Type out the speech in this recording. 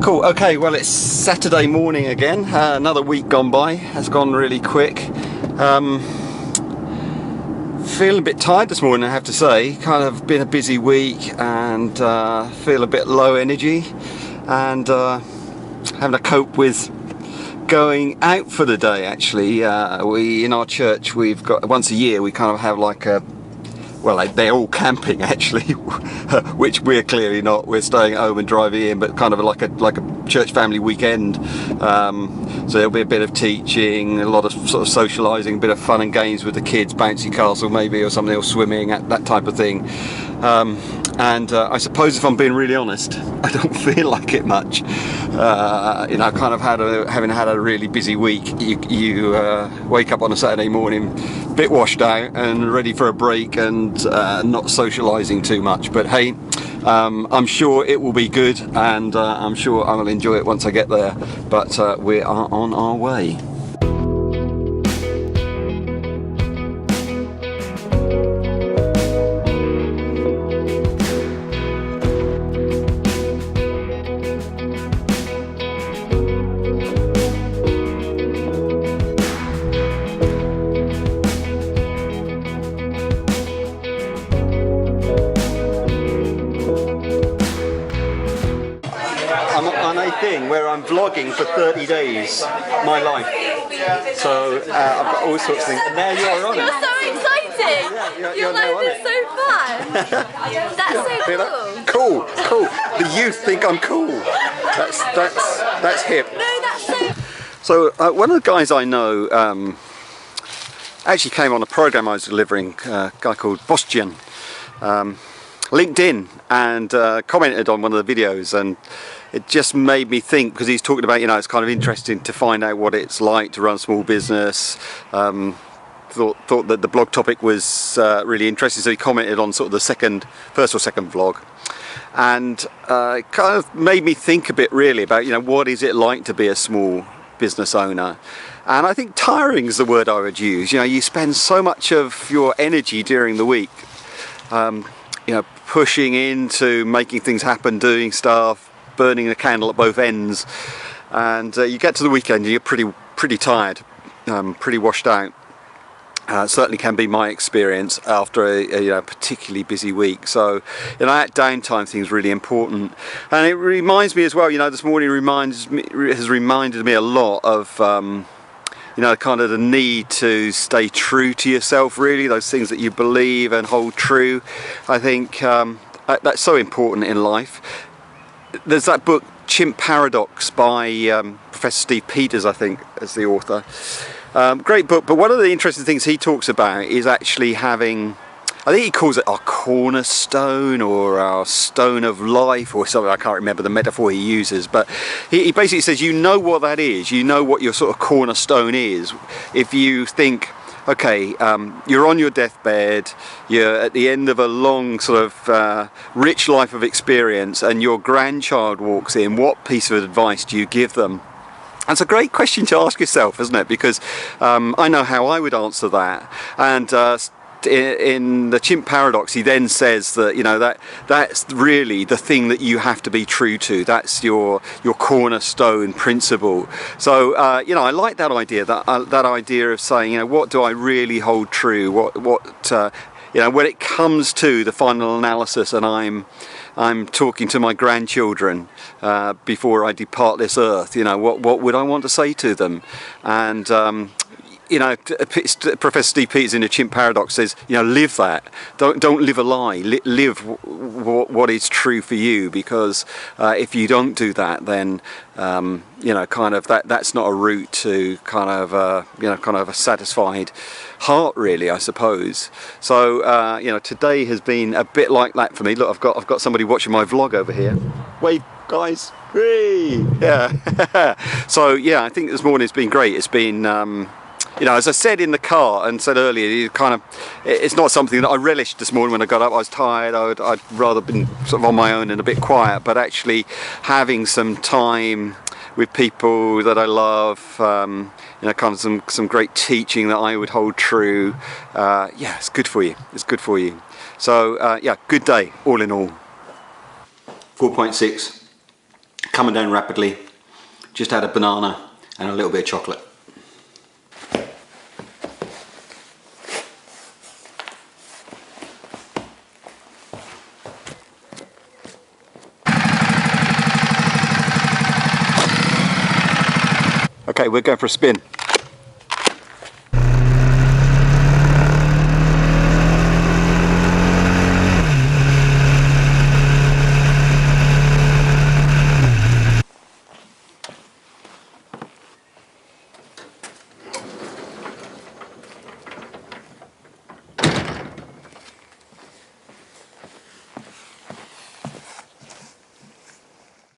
Cool. Okay, well, it's Saturday morning again. Another week gone by. Has gone really quick. Feeling a bit tired this morning, I have to say. Kind of been a busy week and feel a bit low energy, and having to cope with going out for the day. Actually, we in our church, we've got once a year we kind of have like a, well, they're all camping actually, which we're clearly not. We're staying at home and driving in, but kind of like a church family weekend. So there'll be a bit of teaching, a lot of sort of socialising, a bit of fun and games with the kids, bouncy castle maybe, or something, or swimming, that type of thing. And I suppose, if I'm being really honest, I don't feel like it much. You know, kind of having had a really busy week. You wake up on a Saturday morning, a bit washed out and ready for a break, and not socialising too much. But hey, I'm sure it will be good, and I'm sure I will enjoy it once I get there. But we are on our way. I'm on a thing where I'm vlogging for 30 days, my life. So I've got all sorts of things. And now you're on it. You're so exciting! Yeah, Your life is so fun! That's so cool! Cool. The youth think I'm cool. That's hip. No, that's so... So one of the guys I know actually came on a program I was delivering, a guy called Bostian. LinkedIn, and commented on one of the videos, and it just made me think, because he's talking about, you know, it's kind of interesting to find out what it's like to run a small business. Thought that the blog topic was really interesting, so he commented on sort of the first or second vlog, and it kind of made me think a bit really about, you know, what is it like to be a small business owner. And I think tiring is the word I would use. You know, you spend so much of your energy during the week you know, pushing into making things happen, doing stuff, burning the candle at both ends, and you get to the weekend and you're pretty tired, pretty washed out. Certainly can be my experience after a you know, particularly busy week. So, you know, that downtime thing is really important, and it reminds me as well. You know, this morning has reminded me a lot of you know, kind of the need to stay true to yourself, really, those things that you believe and hold true. I think that's so important in life. There's that book, Chimp Paradox, by Professor Steve Peters, I think, as the author. Great book, but one of the interesting things he talks about is actually having, I think he calls it our cornerstone or our stone of life or something. I can't remember the metaphor he uses, but he basically says, you know what that is, you know what your sort of cornerstone is. If you think, okay, you're on your deathbed, you're at the end of a long sort of rich life of experience, and your grandchild walks in, what piece of advice do you give them? That's a great question to ask yourself, isn't it? Because I know how I would answer that. And in the Chimp Paradox, he then says that, you know, that's really the thing that you have to be true to. That's your cornerstone principle. So you know, I like that idea. That idea of saying, you know, what do I really hold true? What you know, when it comes to the final analysis, and I'm talking to my grandchildren before I depart this earth. You know, what would I want to say to them? And you know, Professor Steve Peters in the Chimp Paradox says, you know, live that. Don't live a lie. Live what is true for you, because if you don't do that, then you know, kind of that's not a route to kind of you know, kind of a satisfied heart, really, I suppose. So you know, today has been a bit like that for me. Look, I've got somebody watching my vlog over here. Wave, guys. Whee! Yeah. So yeah, I think this morning's been great. It's been you know, as I said in the car and said earlier, it's not something that I relished this morning when I got up. I was tired. I'd rather been sort of on my own and a bit quiet, but actually having some time with people that I love, you know, kind of some great teaching that I would hold true. Yeah, it's good for you. It's good for you. So yeah, good day all in all. 4.6, coming down rapidly. Just add a banana and a little bit of chocolate. Okay, we're going for a spin.